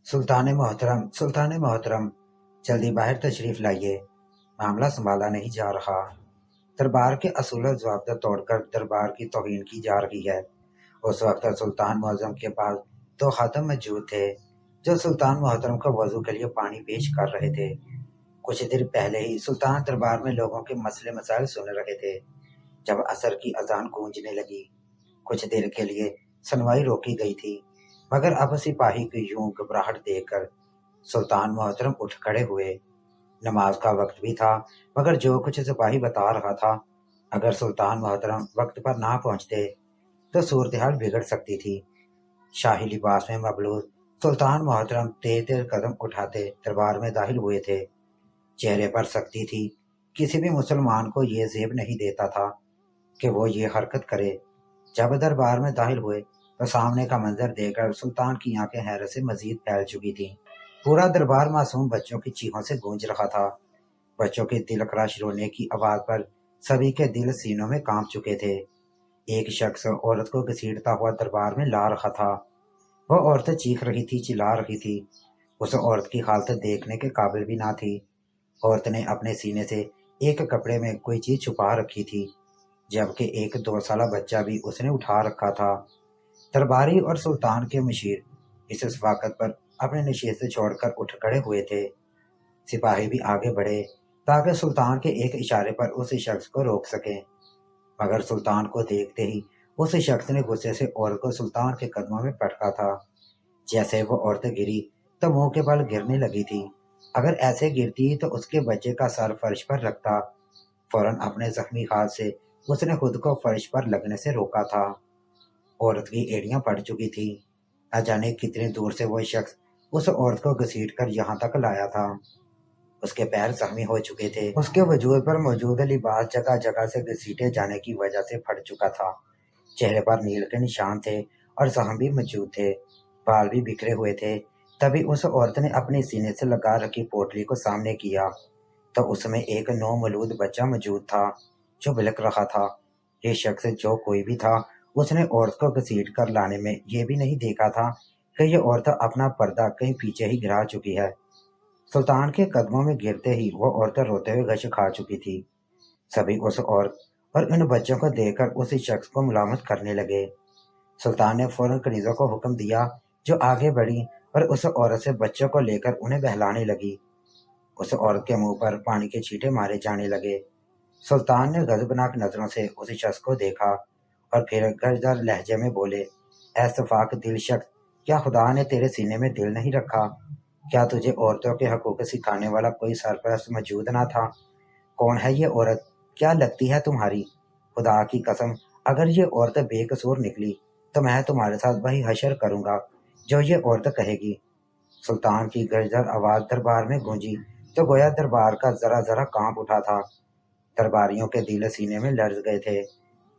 सुल्तान मोहतरम, जल्दी बाहर तशरीफ लाइए। मामला संभाला नहीं जा रहा। दरबार के असूल ज़ाब्ता तोड़कर दरबार की तौहीन की जा रही है। उस वक्त सुल्तान मुअज़्ज़म के पास दो खादम मौजूद थे जो सुल्तान मोहतरम को वजू के लिए पानी पेश कर रहे थे। कुछ देर पहले ही सुल्तान दरबार में लोगों के मसले मसाइल सुन रहे थे जब असर की अजान गूंजने लगी। कुछ देर के लिए सुनवाई रोकी गई थी, मगर अब सिपाही की यूं घबराहट देखकर सुल्तान मोहतरम उठ खड़े हुए। नमाज का वक्त भी था, मगर जो कुछ सिपाही बता रहा था, अगर सुल्तान मोहतरम वक्त पर ना पहुंचते तो सूरत हाल बिगड़ सकती थी। शाही लिबास में मबलूल सुल्तान मोहतरम तेज तेज कदम उठाते दरबार में दाखिल हुए थे। चेहरे पर सख्ती थी। किसी भी मुसलमान को ये जेब नहीं देता था कि वो ये हरकत करे। जब दरबार में दाखिल हुए तो सामने का मंजर देखकर सुल्तान की आंखें हैरत से मजीद फैल चुकी थीं। पूरा दरबार मासूम बच्चों की चीखों से गूंज रहा था। बच्चों के दिलखराश रोने की आवाज पर सभी के दिल सीनों में कांप चुके थे। एक शख्स औरत को घसीटता हुआ दरबार में ला रहा था। वह औरत चीख रही थी, चिल्ला रही थी। उस औरत की हालत देखने के काबिल भी ना थी। औरत ने अपने सीने से एक कपड़े में कोई चीज छुपा रखी थी, जबकि एक 2 साल बच्चा भी उसने उठा रखा था। दरबारी और सुल्तान के मुशीर इस वाकत पर अपने नशिस्त छोड़कर उठ खड़े हुए थे। सिपाही भी आगे बढ़े ताकि सुल्तान के एक इशारे पर उस शख्स को रोक सके, मगर सुल्तान को देखते ही उस शख्स ने गुस्से से औरत को सुल्तान के कदमों में पटका था। जैसे वो औरत गिरी तो मुंह के बल गिरने लगी थी। अगर ऐसे गिरती तो उसके बच्चे का सर फर्श पर रखता। फौरन अपने जख्मी हाथ से उसने खुद को फर्श पर लगने से रोका था। औरत की एड़ियां पड़ चुकी थी। न जाने कितनी दूर से वो शख्स उस औरत को घसीट कर यहाँ तक लाया था। उसके पैर जख्मी हो चुके थे। उसके वजूद पर मौजूद लिबास जगह जगह से घसीटे जाने की वजह से फट चुका था। चेहरे पर नील के निशान थे और जख्म भी मौजूद थे। बाल भी बिखरे हुए थे। तभी उस औरत ने अपने सीने से लगा रखी पोटली को सामने किया तो उसमें एक नौमौलूद बच्चा मौजूद था जो बिलक रहा था। ये शख्स जो कोई भी था, उसने औरत को घसीट कर लाने में ये भी नहीं देखा था कि ये औरत अपना पर्दा कहीं पीछे ही गिरा चुकी है। सुल्तान के कदमों में गिरते ही वो औरत रोते हुए गश खा चुकी थी। सभी उस औरत और इन बच्चों को देखकर उस शख्स को मुलामत करने लगे। सुल्तान ने फौरन कनीज़ों को हुक्म दिया जो आगे बढ़ी और उस औरत से बच्चों को लेकर उन्हें बहलाने लगी। उस औरत के मुंह पर पानी के छींटे मारे जाने लगे। सुल्तान ने गजबनाक नजरों से उस शख्स को देखा और फिर गजदार लहजे में बोले, ऐ सफाक दिल शख्स, क्या खुदा ने तेरे सीने में दिल नहीं रखा? क्या तुझे औरतों के हकूक सिखाने वाला कोई सरपरस्त मौजूद ना था? कौन है ये औरत? क्या लगती है तुम्हारी? खुदा की कसम, अगर ये औरत बेकसूर निकली तो मैं तुम्हारे साथ वही हशर करूंगा जो ये औरत कहेगी। सुल्तान की गजदार आवाज दरबार में गूंजी तो गोया दरबार का जरा जरा कांप उठा था। दरबारियों के दिल सीने में लर्ज गए थे।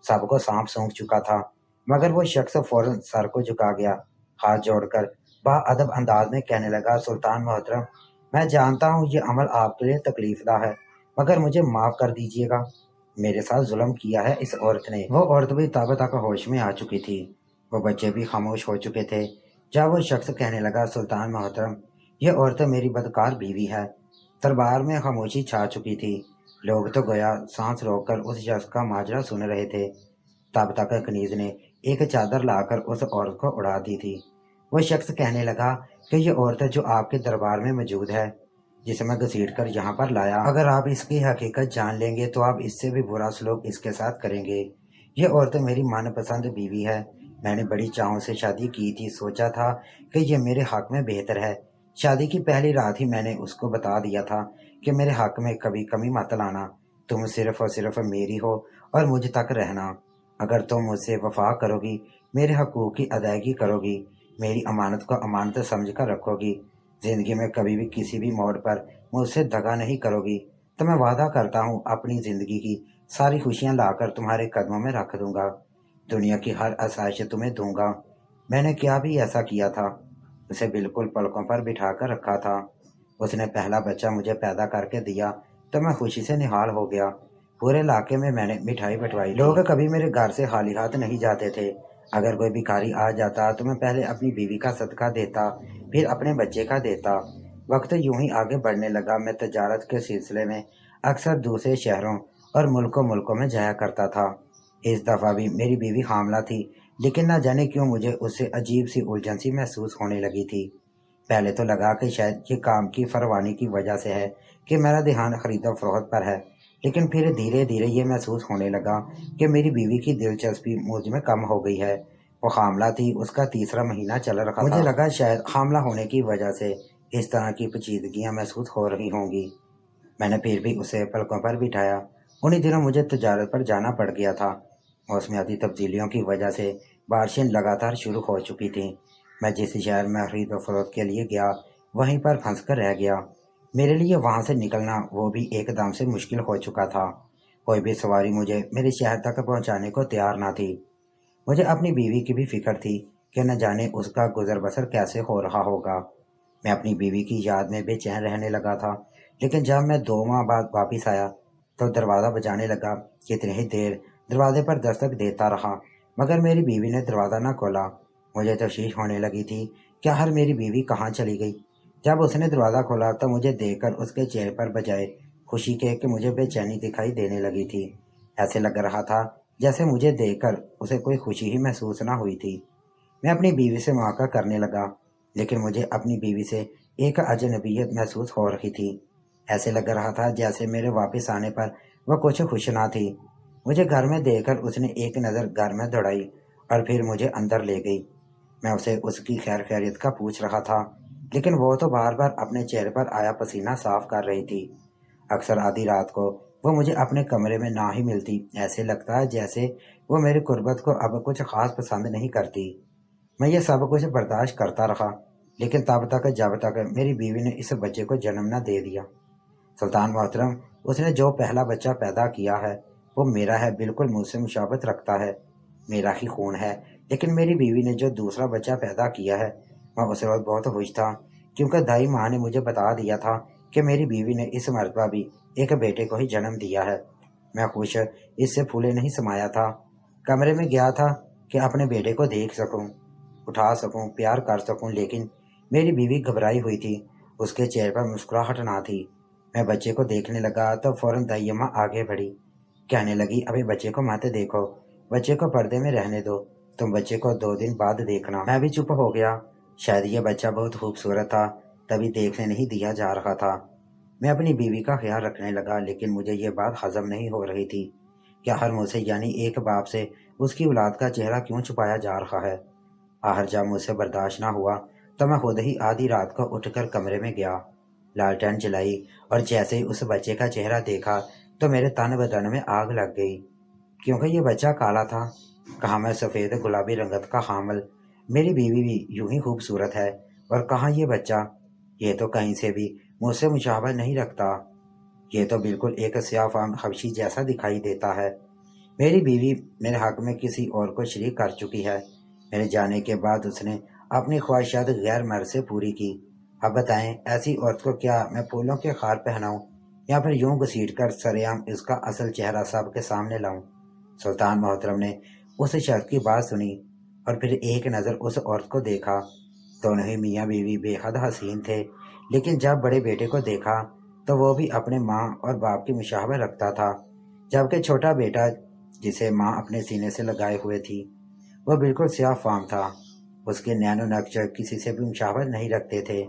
सबको सांप सूंघ चुका था, मगर वो शख्स फौरन सर को झुका गया। हाथ जोड़कर बाअदब अंदाज में कहने लगा, सुल्तान मोहतरम, मैं जानता हूँ ये अमल आपके लिए तकलीफदा है, मगर मुझे माफ कर दीजिएगा। मेरे साथ जुल्म किया है इस औरत ने। वो औरत भी तब तक होश में आ चुकी थी। वो बच्चे भी खामोश हो चुके थे। जब वो शख्स कहने लगा, सुल्तान मोहतरम, ये औरत मेरी बदकार बीवी है। दरबार में खामोशी छा चुकी थी। लोग तो गोया सांस रोककर उस शख्स का माजरा सुन रहे थे। तब तक कनीज ने एक चादर लाकर उस औरत को उड़ा दी थी। वो शख्स कहने लगा कि ये औरत जो आपके दरबार में मौजूद है, जिसे मैं घसीट कर यहाँ पर लाया, अगर आप इसकी हकीकत जान लेंगे तो आप इससे भी बुरा सलूक इसके साथ करेंगे। ये औरत मेरी मनपसंद बीवी है। मैंने बड़ी चाहों से शादी की थी। सोचा था कि ये मेरे हक में बेहतर है। शादी की पहली रात ही मैंने उसको बता दिया था कि मेरे हक में कभी कमी मत लाना। तुम सिर्फ और सिर्फ मेरी हो और मुझ तक रहना। अगर तुम मुझसे वफा करोगी, मेरे हकूक की अदायगी करोगी, मेरी अमानत को अमानत समझ कर रखोगी, जिंदगी में कभी भी किसी भी मोड़ पर मुझसे दगा नहीं करोगी, तो मैं वादा करता हूँ अपनी जिंदगी की सारी खुशियाँ लाकर तुम्हारे कदमों में रख दूंगा। दुनिया की हर आसाइश तुम्हें दूंगा। मैंने क्या भी ऐसा किया था, उसे बिल्कुल पलकों पर बिठा कर रखा था। उसने पहला बच्चा मुझे पैदा करके दिया तो मैं खुशी से निहाल हो गया। पूरे इलाके में मैंने मिठाई बंटवाई। लोग कभी मेरे घर से खाली हाथ नहीं जाते थे। اگر کوئی بھکاری آ جاتا تو میں پہلے اپنی بیوی کا صدقہ دیتا، پھر اپنے بچے کا دیتا۔ وقت یوں ہی آگے بڑھنے لگا۔ میں تجارت کے سلسلے میں اکثر دوسرے شہروں اور ملکوں میں جایا کرتا تھا۔ اس دفعہ بھی میری بیوی حاملہ تھی، لیکن نہ جانے کیوں مجھے اس سے عجیب سی الجھن سی محسوس ہونے لگی تھی۔ پہلے تو لگا کہ شاید یہ کام کی فروانی کی وجہ سے ہے کہ میرا دھیان خرید و فروخت پر ہے، لیکن پھر دھیرے دھیرے یہ محسوس ہونے لگا کہ میری بیوی کی دلچسپی مجھ میں کم ہو گئی ہے۔ وہ حاملہ تھی، اس کا تیسرا مہینہ چل رہا تھا۔ مجھے لگا شاید حاملہ ہونے کی وجہ سے اس طرح کی پیچیدگیاں محسوس ہو رہی ہوں گی۔ میں نے پھر بھی اسے پلکوں پر بٹھایا۔ انہی دنوں مجھے تجارت پر جانا پڑ گیا تھا۔ موسمیاتی تبدیلیوں کی وجہ سے بارشیں لگاتار شروع ہو چکی تھیں۔ میں جس شہر میں خرید و فروخت کے لیے گیا وہیں پر پھنس کر رہ گیا۔ میرے لیے وہاں سے نکلنا وہ بھی ایک دم سے مشکل ہو چکا تھا۔ کوئی بھی سواری مجھے میرے شہر تک پہنچانے کو تیار نہ تھی۔ مجھے اپنی بیوی کی بھی فکر تھی کہ نہ جانے اس کا گزر بسر کیسے ہو رہا ہوگا۔ میں اپنی بیوی کی یاد میں بے چین رہنے لگا تھا، لیکن جب میں 2 ماہ بعد واپس آیا تو دروازہ بجانے لگا۔ کتنی ہی دیر دروازے پر دستک دیتا رہا، مگر میری بیوی نے دروازہ نہ کھولا۔ مجھے تشویش ہونے لگی تھی کہ آخر میری بیوی کہاں چلی گئی۔ جب اس نے دروازہ کھولا تو مجھے دیکھ کر اس کے چہرے پر بجائے خوشی کے کہ مجھے بے چینی دکھائی دینے لگی تھی۔ ایسے لگ رہا تھا جیسے مجھے دیکھ کر اسے کوئی خوشی ہی محسوس نہ ہوئی تھی۔ میں اپنی بیوی سے موقع کرنے لگا، لیکن مجھے اپنی بیوی سے ایک اجنبیت محسوس ہو رہی تھی۔ ایسے لگ رہا تھا جیسے میرے واپس آنے پر وہ کچھ خوش نہ تھی۔ مجھے گھر میں دیکھ کر اس نے ایک نظر گھر میں دوڑائی اور پھر مجھے اندر لے گئی۔ میں اسے اس کی خیر خیریت کا پوچھ رہا تھا، لیکن وہ تو بار بار اپنے چہرے پر آیا پسینہ صاف کر رہی تھی۔ اکثر آدھی رات کو وہ مجھے اپنے کمرے میں نہ ہی ملتی۔ ایسے لگتا ہے جیسے وہ میری قربت کو اب کچھ خاص پسند نہیں کرتی۔ میں یہ سب کچھ برداشت کرتا رہا، لیکن تب تک جب تک میری بیوی نے اس بچے کو جنم نہ دے دیا۔ سلطان محترم، اس نے جو پہلا بچہ پیدا کیا ہے وہ میرا ہے، بالکل مجھ سے مشابہت رکھتا ہے، میرا ہی خون ہے۔ لیکن میری بیوی نے جو دوسرا بچہ پیدا کیا ہے میں اس وقت بہت خوش تھا، کیونکہ دائی ماں نے مجھے بتا دیا تھا کہ میری بیوی نے اس مرتبہ بھی ایک بیٹے کو ہی جنم دیا ہے۔ میں خوش اس سے پھولے نہیں سمایا تھا۔ کمرے میں گیا تھا کہ اپنے بیٹے کو دیکھ سکوں، اٹھا سکوں، پیار کر سکوں، لیکن میری بیوی گھبرائی ہوئی تھی، اس کے چہرے پر مسکراہٹ نہ تھی۔ میں بچے کو دیکھنے لگا تو فوراً دائی اماں آگے بڑھی، کہنے لگی ابھی بچے کو مت دیکھو، بچے کو پردے میں رہنے دو، تم بچے کو 2 دن بعد دیکھنا۔ میں بھی چپ ہو گیا۔ شاید یہ بچہ بہت خوبصورت تھا، تبھی دیکھنے نہیں دیا جا رہا تھا۔ میں اپنی بیوی کا خیال رکھنے لگا، لیکن مجھے یہ بات ہضم نہیں ہو رہی تھی کہ ہر مجھ سے یعنی ایک باپ سے اس کی اولاد کا چہرہ کیوں چھپایا جا رہا ہے۔ آخر جب مجھ سے برداشت نہ ہوا تو میں خود ہی آدھی رات کو اٹھ کر کمرے میں گیا، لالٹین جلائی اور جیسے ہی اس بچے کا چہرہ دیکھا تو میرے تن بدن میں آگ لگ گئی، کیونکہ یہ بچہ کالا تھا۔ کہاں میں سفید گلابی رنگت کا حامل، میری بیوی بھی یوں ہی خوبصورت ہے، اور کہاں یہ بچہ، یہ تو کہیں سے بھی مجھ سے مشابہت نہیں رکھتا، یہ تو بالکل ایک سیاہ فام حبشی جیسا دکھائی دیتا ہے۔ میری بیوی میرے حق میں کسی اور کو شریک کر چکی ہے۔ میرے جانے کے بعد اس نے اپنی خواہشات غیر مرد سے پوری کی۔ اب بتائیں ایسی عورت کو کیا میں پھولوں کے ہار پہناؤں یا پھر یوں گھسیٹ کر سرعام اس کا اصل چہرہ سب کے سامنے لاؤں؟ سلطان محترم نے اس شخص کی بات سنی اور پھر ایک نظر اس عورت کو دیکھا۔ دونوں ہی میاں بیوی بے حد حسین تھے، لیکن جب بڑے بیٹے کو دیکھا تو وہ بھی اپنے ماں اور باپ کی مشابہت رکھتا تھا، جبکہ چھوٹا بیٹا جسے ماں اپنے سینے سے لگائے ہوئے تھی وہ بالکل سیاہ فام تھا، اس کے نین و نقش کسی سے بھی مشابہت نہیں رکھتے تھے۔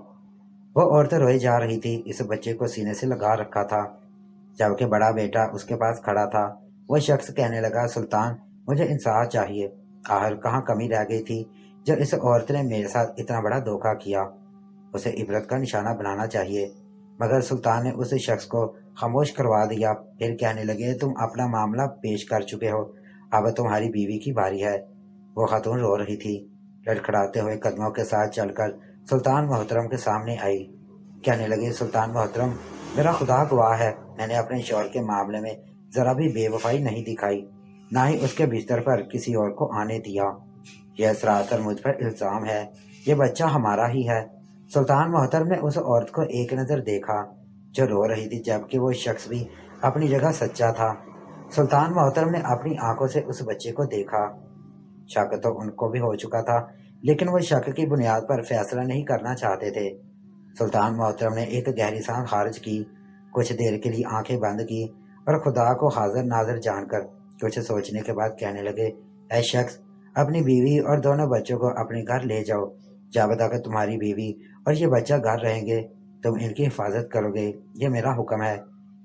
وہ عورت روئے جا رہی تھی، اس بچے کو سینے سے لگا رکھا تھا، جبکہ بڑا بیٹا اس کے پاس کھڑا تھا۔ وہ شخص کہنے لگا، سلطان مجھے انصاف چاہیے، آخر کہاں کمی رہ گئی تھی جو اس عورت نے میرے ساتھ اتنا بڑا دھوکہ کیا، اسے عبرت کا نشانہ بنانا چاہیے۔ مگر سلطان نے اس شخص کو خاموش کروا دیا، پھر کہنے لگے، تم اپنا معاملہ پیش کر چکے ہو، اب تمہاری بیوی کی باری ہے۔ وہ خاتون رو رہی تھی، لڑکھڑاتے ہوئے قدموں کے ساتھ چل کر سلطان محترم کے سامنے آئی، کہنے لگی، سلطان محترم میرا خدا گواہ ہے، میں نے اپنے شوہر کے معاملے میں ذرا بھی بے وفائی نہیں دکھائی، نہ ہی اس کے بستر پر کسی اور کو آنے دیا۔ یہ سراسر مجھ پر الزام ہے، یہ بچہ ہمارا ہی ہے۔ سلطان محترم نے اس عورت کو ایک نظر دیکھا جو رو رہی تھی، جبکہ وہ شخص بھی اپنی جگہ سچا تھا۔ سلطان محترم نے اپنی آنکھوں سے اس بچے کو دیکھا शक तो उनको भी हो चुका था, लेकिन वो शक की बुनियाद पर फैसला नहीं करना चाहते थे। सुल्तान मोहतरम ने एक गहरी सांस खारिज की, कुछ देर के लिए आंखें बंद की और खुदा को हाजिर नाजिर जानकर कुछ सोचने के बाद कहने लगे, ऐ शख्स, अपनी बीवी और दोनों बच्चों को अपने घर ले जाओ। जब तक तुम्हारी बीवी और ये बच्चा घर रहेंगे तुम इनकी हिफाजत करोगे, ये मेरा हुक्म है।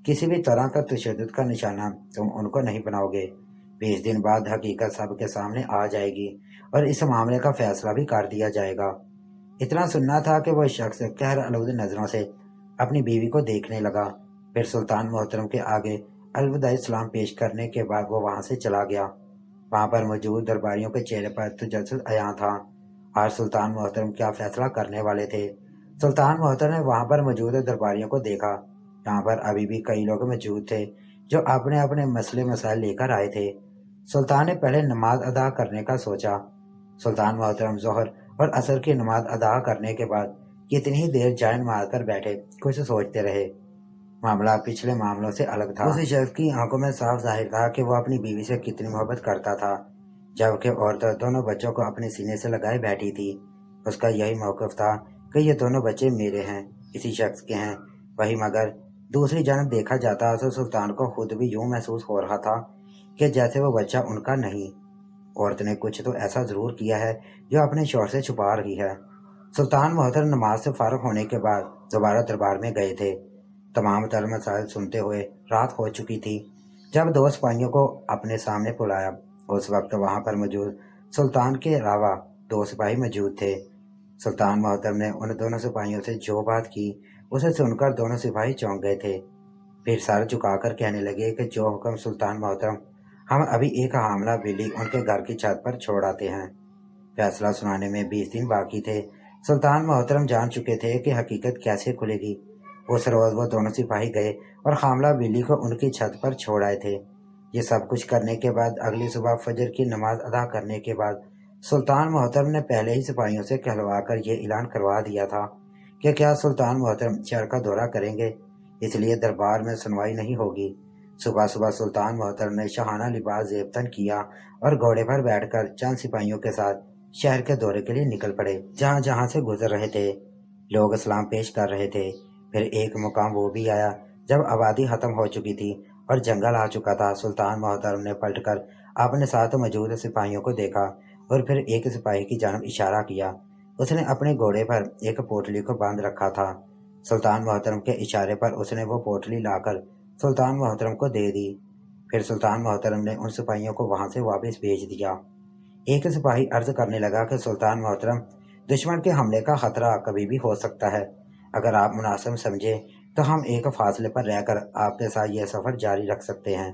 किसी भी तरह का तशद्दुद का निशाना तुम उनको नहीं बनाओगे। 20 दिन बाद हकीकत सबके सामने आ जाएगी और इस मामले का फैसला भी कर दिया जाएगा। इतना सुनना था कि वह शख्स कहर आलूद नजरों से अपनी बीवी को देखने लगा। फिर सुल्तान मोहतरम के आगे अलविदा सलाम पेश करने के बाद वो वहां से चला गया। वहां पर मौजूद दरबारियों के चेहरे पर तजस्सुस आया था और सुल्तान मोहतरम क्या फैसला करने वाले थे। सुल्तान मोहतरम ने वहां पर मौजूद दरबारियों को देखा। यहाँ पर अभी भी कई लोग मौजूद थे जो अपने अपने मसले मसाइल लेकर आए थे। सुल्तान ने पहले नमाज अदा करने का सोचा। सुल्तान मोहतरम जोहर और असर की नमाज अदा करने के बाद कितनी ही देर जान मारकर बैठे कुछ सोचते रहे। मामला पिछले मामलों से अलग था। उस शख्स की आंखों में साफ जाहिर था कि वो अपनी बीवी से कितनी मोहब्बत करता था, जबकि औरत दोनों बच्चों को अपने सीने से लगाए बैठी थी। उसका यही मौक़िफ़ था कि ये दोनों बच्चे मेरे हैं, इसी शख्स के हैं। वही मगर दूसरी जानब देखा जाता तो सुल्तान को खुद भी यूं महसूस हो रहा था कि जैसे वो बच्चा उनका नहीं। औरत ने कुछ तो ऐसा जरूर किया है जो अपने शौहर से छुपा रही है। सुल्तान मोहतरम नमाज से फारग होने के बाद दोबारा दरबार में गए थे। तमाम तर मसाइल सुनते हुए रात हो चुकी थी। जब दो सिपाहियों को अपने सामने बुलाया, उस वक्त वहां पर मौजूद सुल्तान के अलावा 2 सिपाही मौजूद थे। सुल्तान मोहतरम ने उन दोनों सिपाहियों से जो बात की उसे सुनकर दोनों सिपाही चौंक गए थे। फिर सर झुकाकर कहने लगे कि जो हुक्म सुल्तान मोहतरम, हम अभी एक हामला बिल्ली उनके घर की छत पर छोड़ आते हैं। फैसला सुनाने में 20 दिन बाकी थे। सुल्तान मोहतरम जान चुके थे कि हकीकत कैसे खुलेगी। उस रोज वो दोनों सिपाही गए और हामला बिल्ली को उनकी छत पर छोड़ आए थे। ये सब कुछ करने के बाद अगली सुबह फजर की नमाज अदा करने के बाद सुल्तान मोहतरम ने पहले ही सिपाहियों से कहलवाकर ये ऐलान करवा दिया था कि क्या सुल्तान मोहतरम शहर का दौरा करेंगे, इसलिए दरबार में सुनवाई नहीं होगी। सुबह सुबह सुल्तान मोहतरम ने शाहाना लिबास जेबतन किया और घोड़े पर बैठकर चंद सिपाहियों के साथ शहर के दौरे के लिए निकल पड़े। जहाँ जहाँ से गुजर रहे थे लोग सलाम पेश कर रहे थे। फिर एक मुकाम वो भी आया जब आबादी खत्म हो चुकी थी और जंगल आ चुका था। सुल्तान मोहतरम ने पलटकर अपने साथ मौजूद सिपाहियों को देखा और फिर एक सिपाही की जानब इशारा किया। उसने अपने घोड़े पर एक पोटली को बांध रखा था। सुल्तान मोहतरम के इशारे पर उसने वो पोटली लाकर सुल्तान मोहतरम को दे दी। फिर सुल्तान मोहतरम ने उन सिपाहियों को वहां से वापस भेज दिया। एक सिपाही अर्ज करने लगा कि सुल्तान मोहतरम, दुश्मन के हमले का खतरा कभी भी हो सकता है। अगर आप मुनासिब समझे तो हम एक फासले पर रहकर आपके साथ यह सफर जारी रख सकते हैं।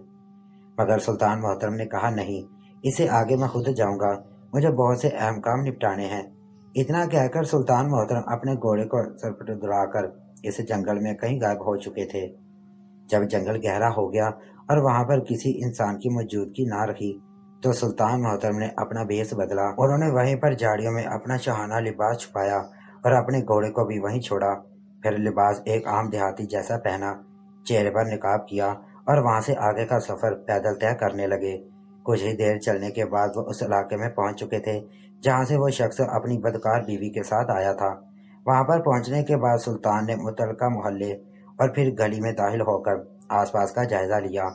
मगर सुल्तान मोहतरम ने कहा, नहीं, इससे आगे मैं खुद जाऊंगा, मुझे बहुत से अहम काम निपटाने हैं। इतना कहकर सुल्तान मोहतरम अपने घोड़े को सर पर दुलाकर इस जंगल में कहीं गायब हो चुके थे। जब जंगल गहरा हो गया और वहां पर किसी इंसान की मौजूदगी ना रही तो सुल्तान मोहतरम ने अपना भेष बदला। उन्होंने वहीं पर झाड़ियों में अपना शाहाना लिबास छुपाया और अपने घोड़े को भी वहीं छोड़ा। फिर लिबास एक आम देहाती जैसा पहना, चेहरे पर निकाब किया और वहां से आगे का सफर पैदल तय करने लगे। कुछ ही देर चलने के बाद वो उस इलाके में पहुंच चुके थे जहां से वो शख्स अपनी बदकार बीवी के साथ आया था। वहां पर पहुंचने के बाद सुल्तान ने मुतलका मोहल्ले और फिर गली में दाखिल होकर आसपास का जायजा लिया।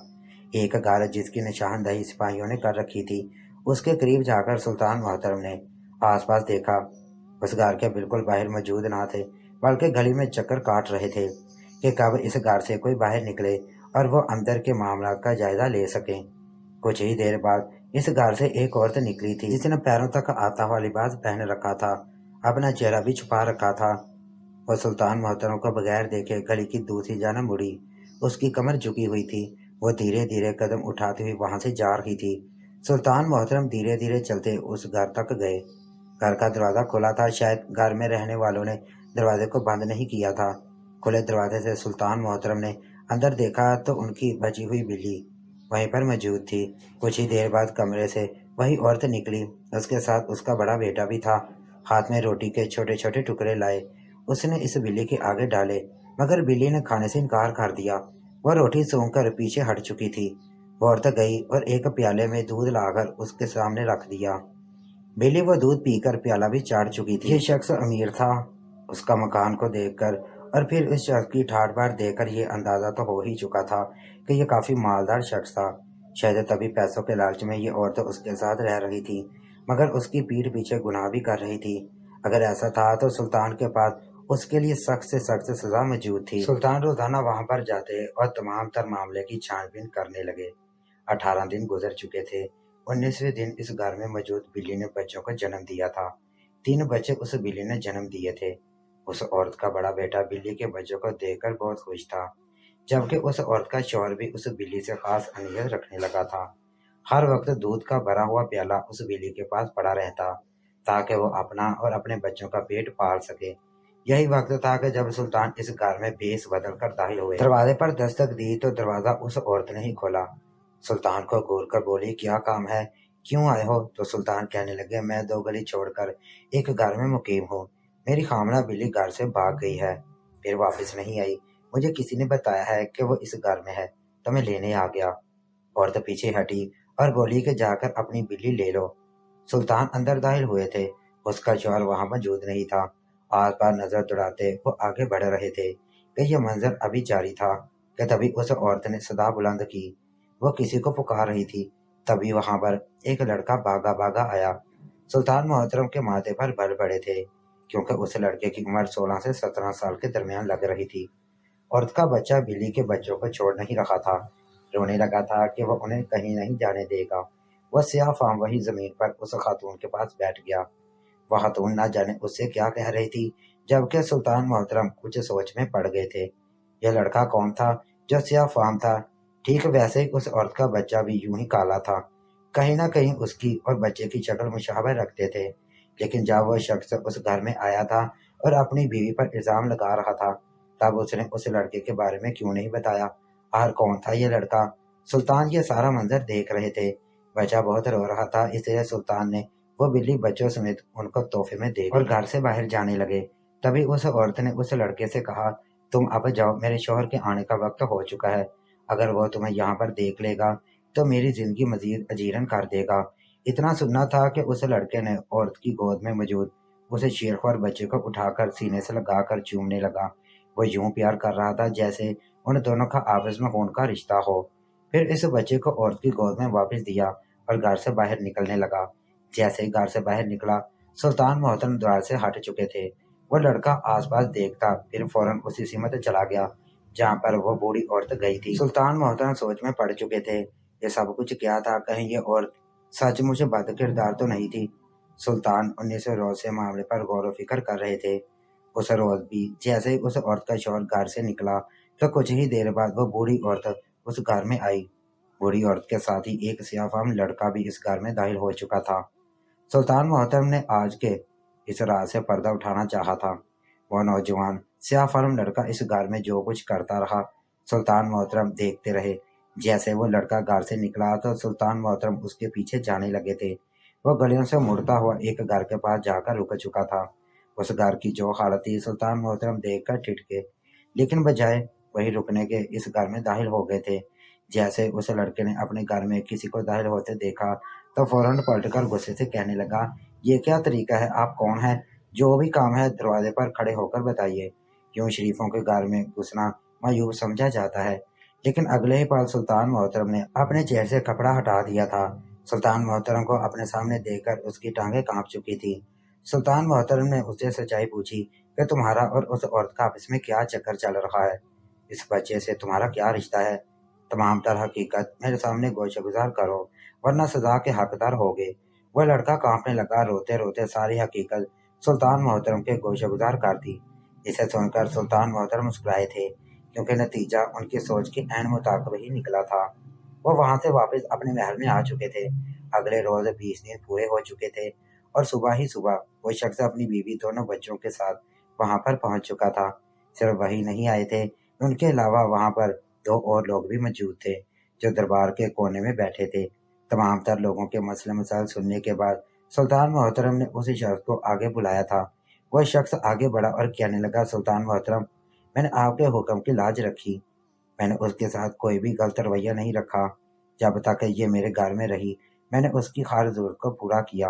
एक घर जिसकी निशानदही सिपाहियों ने कर रखी थी, उसके करीब जाकर सुल्तान मोहतरम ने आसपास देखा। उस घर के बिल्कुल बाहर मौजूद ना थे, बल्कि गली में चक्कर काट रहे थे कि कब इस घर से कोई बाहर निकले और वो अंदर के मामला का जायजा ले सके। कुछ ही देर बाद इस घर से एक औरत निकली थी जिसने पैरों तक आता हुआ लिबास पहन रखा था, अपना चेहरा भी छुपा रखा था। वो सुल्तान मोहतरम को बगैर देखे गली की दूसरी जानब मुड़ी। उसकी कमर झुकी हुई थी। वो धीरे धीरे कदम उठाती हुई वहां से जा रही थी। सुल्तान मोहतरम धीरे धीरे चलते उस घर तक गए। घर का दरवाजा खुला था। शायद घर में रहने वालों ने दरवाजे को बंद नहीं किया था। खुले दरवाजे से सुल्तान मोहतरम ने अंदर देखा तो उनकी बची हुई बिल्ली वहीं पर मौजूद थी। कुछ ही देर बाद कमरे से वही औरत निकली। उसके साथ उसका बड़ा बेटा भी था। हाथ में रोटी के छोटे छोटे टुकड़े लाए। उसने इस बिल्ली के आगे डाले, मगर बिल्ली ने खाने से इनकार कर दिया। वह रोटी सूंघकर पीछे हट चुकी थी। वो औरत गई और एक प्याले में दूध लाकर उसके सामने रख दिया। बिल्ली वो दूध पीकर प्याला भी चाट चुकी थी। ये शख्स अमीर था। उसका मकान को देखकर और फिर इस शख्स की ठाट बाट देखकर ये अंदाजा तो हो ही चुका था कि ये काफी मालदार शख्स था। शायद तभी पैसों के लालच में ये औरत उसके साथ रह रही थी, मगर उसकी पीठ पीछे गुनाह भी कर रही थी। अगर ऐसा था तो सुल्तान के पास उसके लिए सख्त से सख्त सजा मौजूद थी। सुल्तान रोजाना वहां पर जाते और तमाम तर मामले की छानबीन करने लगे। 18 दिन गुजर चुके थे। 19वें दिन इस घर में मौजूद बिल्ली ने बच्चों को जन्म दिया था। 3 बच्चे उस बिल्ली ने जन्म दिए थे। उस औरत का बड़ा बेटा बिल्ली के बच्चों को देखकर बहुत खुश था, जबकि उस औरत का शौहर भी उस बिल्ली से खास अनियत रखने लगा था। हर वक्त दूध का भरा हुआ प्याला उस बिल्ली के पास पड़ा रहता, ताकि वो अपना और अपने बच्चों का पेट पाल सके। यही वक्त था कि जब सुल्तान इस घर में भेस बदल कर दाखिल हुए। दरवाजे पर दस्तक दी तो दरवाजा उस औरत ने ही खोला। सुल्तान को घूर कर बोली, क्या काम है, क्यों आए हो? तो सुल्तान कहने लगे, मैं 2 गली छोड़कर एक घर में मुकीम हूँ। मेरी खामना बिल्ली घर से भाग गई है, फिर वापस नहीं आई। मुझे किसी ने बताया है कि वो इस घर में है, तो मैं लेने आ गया। औरत पीछे हटी और बोली कि जाकर अपनी बिल्ली ले लो। सुल्तान अंदर दाखिल हुए थे। उसका शौहर वहां मौजूद नहीं था। आस पास नजर दौड़ाते वो आगे बढ़ रहे थे कि यह मंजर अभी जारी था कि तभी उस औरत ने सदा बुलंद की। वो किसी को पुकार रही थी। तभी वहां पर एक लड़का भागा भागा आया। सुल्तान मोहतरम के माथे पर बल पड़े थे, क्योंकि उस लड़के की उम्र 16 से 17 साल के दरमियान लग रही थी। औरत का बच्चा बिल्ली के बच्चों को छोड़ नहीं रहा था। रोने लगा था कि वह उन्हें कहीं नहीं जाने देगा। वह स्याह फाम वही जमीन पर उस खातून के पास बैठ गया। वह खातून ना जाने उससे क्या कह रही थी, जबकि सुल्तान मोहतरम कुछ सोच में पड़ गए थे। यह लड़का कौन था जो स्याह फाम था? ठीक वैसे ही उस औरत का बच्चा भी यूं ही काला था। कहीं ना कहीं उसकी और बच्चे की शक्ल मुशाबह रखते थे। लेकिन जब वह शख्स उस घर में आया था और अपनी बीवी पर इल्जाम लगा रहा था, तब उसने उस लड़के के बारे में क्यों नहीं बताया? आखिर कौन था ये लड़का? सुल्तान ये सारा मंजर देख रहे थे। बच्चा बहुत रो रहा था, इसलिए सुल्तान ने वो बिल्ली बच्चों समेत उनको तोहफे में दे और घर से बाहर जाने लगे। तभी उस औरत ने उस लड़के से कहा, तुम अब जाओ, मेरे शौहर के आने का वक्त हो चुका है। अगर वो तुम्हें यहाँ पर देख लेगा तो मेरी जिंदगी मजीद अजीरन कर देगा। इतना सुनना था कि उस लड़के ने औरत की गोद में मौजूद उसे शेरख्वार बच्चे को उठाकर सीने से लगाकर चूमने लगा। वो यूं प्यार कर रहा था जैसे उन दोनों का आपस में खून का रिश्ता हो। फिर इस बच्चे को औरत की गोद में वापस दिया और घर से बाहर निकलने लगा। जैसे ही घर से बाहर निकला, सुल्तान मोहतरम द्वार से हट चुके थे। वो लड़का आसपास देखता, फिर फौरन उसी सीमत चला गया जहाँ पर वो बूढ़ी औरत गई थी। सुल्तान मोहतरम सोच में पड़ चुके थे। ये सब कुछ क्या था? कहीं ये औरत सचमुच बद किरदार तो नहीं थी? सुल्तान 19वें रोज से मामले पर गौर फिक्र कर रहे थे। उस रोज भी जैसे ही उस औरत का शौहर घर से निकला, तो कुछ ही देर बाद वो बूढ़ी औरत उस घर में आई। बूढ़ी औरत के साथ ही एक सियाफाम लड़का भी इस घर में दाखिल हो चुका था। सुल्तान मोहतरम ने आज के इस राज से पर्दा उठाना चाहा था। वह नौजवान स्याह लड़का इस घर में जो कुछ करता रहा, सुल्तान मोहतरम देखते रहे। जैसे वो लड़का घर से निकला तो सुल्तान मोहतरम उसके पीछे जाने लगे थे। वह गलियों से मुड़ता हुआ एक घर के पास जाकर रुक चुका था। उस घर की जो हालत थी, सुल्तान मोहतरम देखकर ठिठके, लेकिन बजाय वही रुकने के इस घर में दाखिल हो गए थे। जैसे उस लड़के ने अपने घर में किसी को दाखिल होते देखा तो फौरन पलटकर गुस्से से कहने लगा, ये क्या तरीका है? आप कौन है? जो भी काम है दरवाजे पर खड़े होकर बताइए। यूं शरीफों के घर में घुसना मायूब समझा जाता है। लेकिन अगले ही पल सुल्तान मोहतरम ने अपने चेहरे से कपड़ा हटा दिया था। सुल्तान मोहतरम को अपने सामने देखकर उसकी टांगें कांप चुकी थी। सुल्तान मोहतरम ने उससे सच्चाई पूछी कि तुम्हारा और उस औरत का आपस में क्या चक्कर चल रहा है? इस बच्चे से तुम्हारा क्या रिश्ता है? तमाम तर हकीकत मेरे सामने गोशगुजार करो, वरना सजा के हकदार होगे। वह लड़का कांपने लगा। रोते रोते सारी हकीकत सुल्तान मोहतरम के गोशगुजार कर दी। इसे सुनकर सुल्तान मोहतरम मुस्कुराए थे, क्योंकि नतीजा उनकी सोच के ऐन मुताबिक ही निकला था। वह वहां से वापस अपने महल में आ चुके थे। अगले रोज 20 दिन पूरे हो चुके थे और सुबह ही सुबह वो शख्स अपनी बीवी दोनों बच्चों के साथ वहां पर पहुंच चुका था। सिर्फ वही नहीं आए थे, उनके अलावा वहां पर 2 और लोग भी मौजूद थे, जो दरबार के कोने में बैठे थे। तमाम तर लोगों के मसले मसाइल सुनने के बाद सुल्तान मोहतरम ने उस शख्स को आगे बुलाया था। वह शख्स आगे बढ़ा और कहने लगा, सुल्तान मोहतरम, मैंने आपके हुक्म की लाज रखी। मैंने उसके साथ कोई भी गलत रवैया नहीं रखा। जब तक ये मेरे घर में रही, मैंने उसकी हर जरूरत को पूरा किया।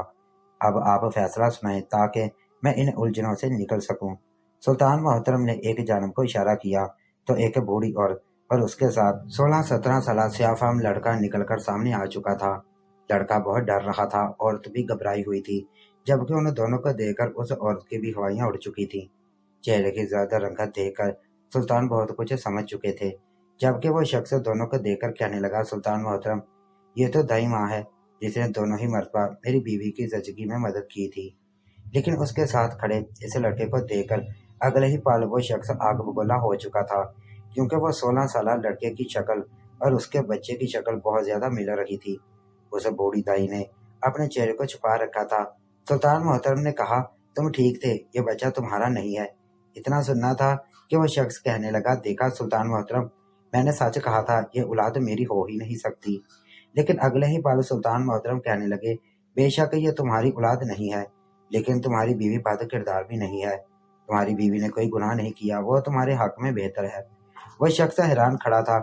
اب آپ فیصلہ سنائیں تاکہ میں ان الجھنوں سے نکل سکوں۔ سلطان محترم نے ایک جانب کو اشارہ کیا تو ایک بوڑھی عورت اور اس کے ساتھ 16-17 سالہ سیاہ فام لڑکا نکل کر سامنے آ چکا تھا۔ لڑکا بہت ڈر رہا تھا، عورت بھی گھبرائی ہوئی تھی، جبکہ ان دونوں کو دیکھ کر اس عورت کی بھی ہوائیاں اڑ چکی تھیں۔ چہرے کی زیادہ رنگت دیکھ کر سلطان بہت کچھ سمجھ چکے تھے، جبکہ وہ شخص دونوں کو دیکھ کر کہنے لگا، سلطان محترم، یہ تو دائی ماں ہے جس نے دونوں ہی مرتبہ میری بیوی کی زچگی میں مدد کی تھی۔ لیکن اس کے ساتھ کھڑے اس لڑکے کو دیکھ کر اگلے ہی پل وہ شخص آگ بگولا ہو چکا تھا، کیونکہ وہ 16 سالہ لڑکے کی شکل اور اس کے بچے کی شکل بہت زیادہ مل رہی تھی۔ اس بوڑھی دائی نے اپنے چہرے کو چھپا رکھا تھا۔ سلطان محترم نے کہا، تم ٹھیک تھے، یہ بچہ تمہارا نہیں ہے۔ اتنا سننا تھا کہ وہ شخص کہنے لگا، دیکھا سلطان محترم، میں نے سچ کہا تھا، یہ اولاد میری ہو ہی نہیں سکتی۔ لیکن اگلے ہی پل سلطان محترم کہنے لگے، بے شک یہ تمہاری اولاد نہیں ہے، لیکن تمہاری بیوی بد کردار بھی نہیں ہے۔ تمہاری بیوی نے کوئی گناہ نہیں کیا، وہ تمہارے حق میں بہتر ہے۔ وہ شخص حیران کھڑا تھا۔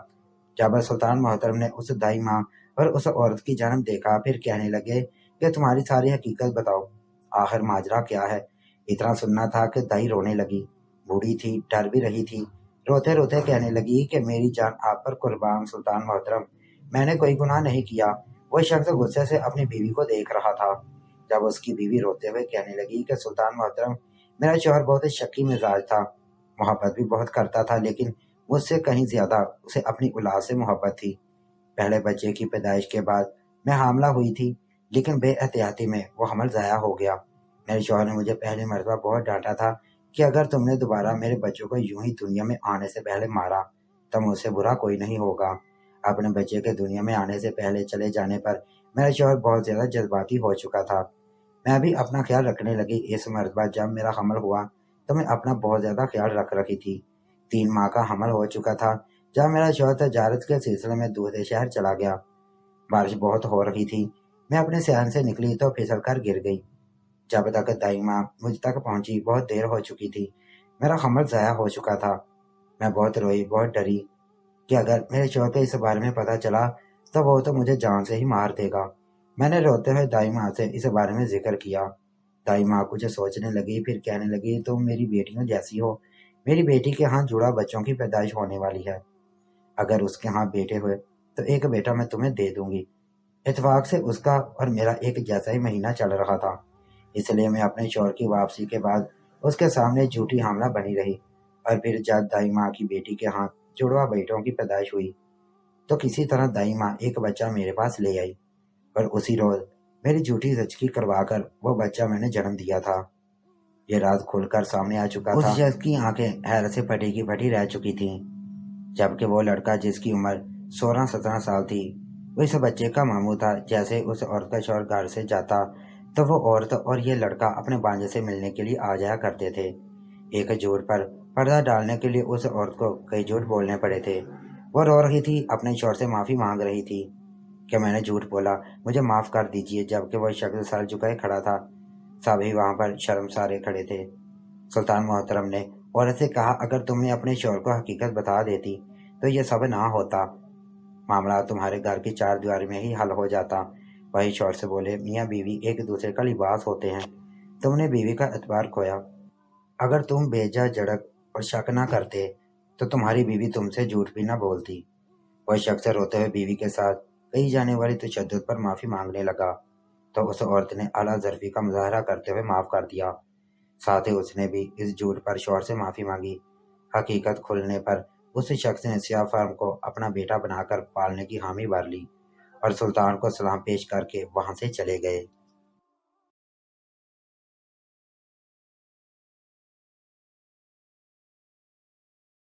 جب سلطان محترم نے اس دائی ماں اور اس عورت کی جانب دیکھا، پھر کہنے لگے کہ تمہاری ساری حقیقت بتاؤ، آخر ماجرا کیا ہے؟ اتنا سننا تھا کہ دائی رونے لگی۔ بوڑھی تھی، ڈر بھی رہی تھی، روتے روتے کہنے لگی کہ میری جان آپ پر قربان سلطان محترم، میں نے کوئی گناہ نہیں کیا۔ وہ شخص غصے سے اپنی بیوی کو دیکھ رہا تھا۔ جب اس کی بیوی روتے ہوئے کہنے لگی کہ سلطان محترم، میرا شوہر بہت شکی مزاج تھا، محبت بھی بہت کرتا تھا، لیکن مجھ سے کہیں زیادہ اسے اپنی اولاد سے محبت تھی۔ پہلے بچے کی پیدائش کے بعد میں حاملہ ہوئی تھی، لیکن بے احتیاطی میں وہ حمل ضائع ہو گیا۔ میرے شوہر نے مجھے پہلی مرتبہ بہت ڈانٹا تھا کہ اگر تم نے دوبارہ میرے بچوں کو یوں ہی دنیا میں آنے سے پہلے مارا تو مجھ سے برا کوئی نہیں ہوگا۔ اپنے بچے کے دنیا میں آنے سے پہلے چلے جانے پر میرا شوہر بہت زیادہ جذباتی ہو چکا تھا۔ میں بھی اپنا خیال رکھنے لگی۔ اس مرتبہ جب میرا حمل ہوا تو میں اپنا بہت زیادہ خیال رکھ رہی تھی۔ 3 ماہ کا حمل ہو چکا تھا جب میرا شوہر تجارت کے سلسلے میں دوسرے شہر چلا گیا۔ بارش بہت ہو رہی تھی، میں اپنے صحن سے نکلی تو پھسل کر گر گئی۔ جب تک دائی ماں مجھ تک پہنچی بہت دیر ہو چکی تھی، میرا حمل ضائع ہو چکا تھا۔ میں بہت روئی، بہت ڈری کہ اگر میرے شوہر کو اس بارے میں پتہ چلا تو وہ تو مجھے جان سے ہی مار دے گا۔ میں نے روتے ہوئے دائی ماں سے اس بارے میں ذکر کیا۔ دائی ماں کچھ سوچنے لگی، پھر کہنے لگی، تم میری بیٹیوں جیسی ہو، میری بیٹی کے ہاں جڑا بچوں کی پیدائش ہونے والی ہے، اگر اس کے ہاں بیٹے ہوئے تو ایک بیٹا میں تمہیں دے دوں گی۔ اتفاق سے اس کا اور میرا ایک جیسا ہی مہینہ چل رہا تھا، اس لیے میں اپنے شوہر کی واپسی کے بعد اس کے سامنے جھوٹی حاملہ بنی رہی، اور پھر جب دائی ماں کی بیٹی کے ہاں جڑوا بیٹوں کی پیدائش ہوئی تو کسی طرح دائی ماں ایک بچہ میرے پاس لے آئی، اور اسی روز میری جھوٹی زچگی کروا کر وہ بچہ میں نے جنم دیا تھا۔ یہ راز کھل کر سامنے آ چکا تھا۔ اس شخص کی آنکھیں حیرت سے پھٹی کی پھٹی رہ چکی تھیں، جبکہ وہ لڑکا جس کی عمر 16-17 سال تھی وہ اس بچے کا ماموں تھا۔ جیسے اس عورت کا شوہر گھر سے جاتا تو وہ عورت اور یہ لڑکا اپنے بانجے سے ملنے کے لیے آ جایا کرتے تھے۔ ایک جھوٹ پر پردہ ڈالنے کے لیے اس عورت کو کئی جھوٹ بولنے پڑے تھے۔ وہ رو رہی تھی، اپنے شوہر سے معافی مانگ رہی تھی کہ میں نے جھوٹ بولا، مجھے معاف کر دیجیے، جبکہ وہ شخص سر جھکائے کھڑا تھا۔ سبھی وہاں پر شرمسارے کھڑے تھے۔ سلطان محترم نے عورت سے کہا، اگر تم نے اپنے شوہر کو حقیقت بتا دیتی تو یہ سب نہ ہوتا، معاملہ تمہارے گھر کی 4 دیواری میں ہی حل ہو جاتا۔ وہی شوہر سے بولے، میاں بیوی ایک دوسرے کا لباس ہوتے ہیں، تم نے بیوی کا اعتبار کھویا۔ اگر تم بے جا جھڑک اور شک نہ کرتے تو تمہاری بیوی تم سے جھوٹ بھی نہ بولتی۔ وہ شخص روتے ہوئے بیوی کے ساتھ کہی جانے والی تشدد پر معافی مانگنے لگا تو اس عورت نے اعلیٰ ظرفی کا مظاہرہ کرتے ہوئے معاف کر دیا۔ ساتھ ہی اس نے بھی اس جھوٹ پر شوہر سے معافی مانگی۔ حقیقت کھلنے پر اس شخص نے سیاہ فام کو اپنا بیٹا بنا کر پالنے کی حامی بھر لی اور سلطان کو سلام پیش کر کے وہاں سے چلے گئے۔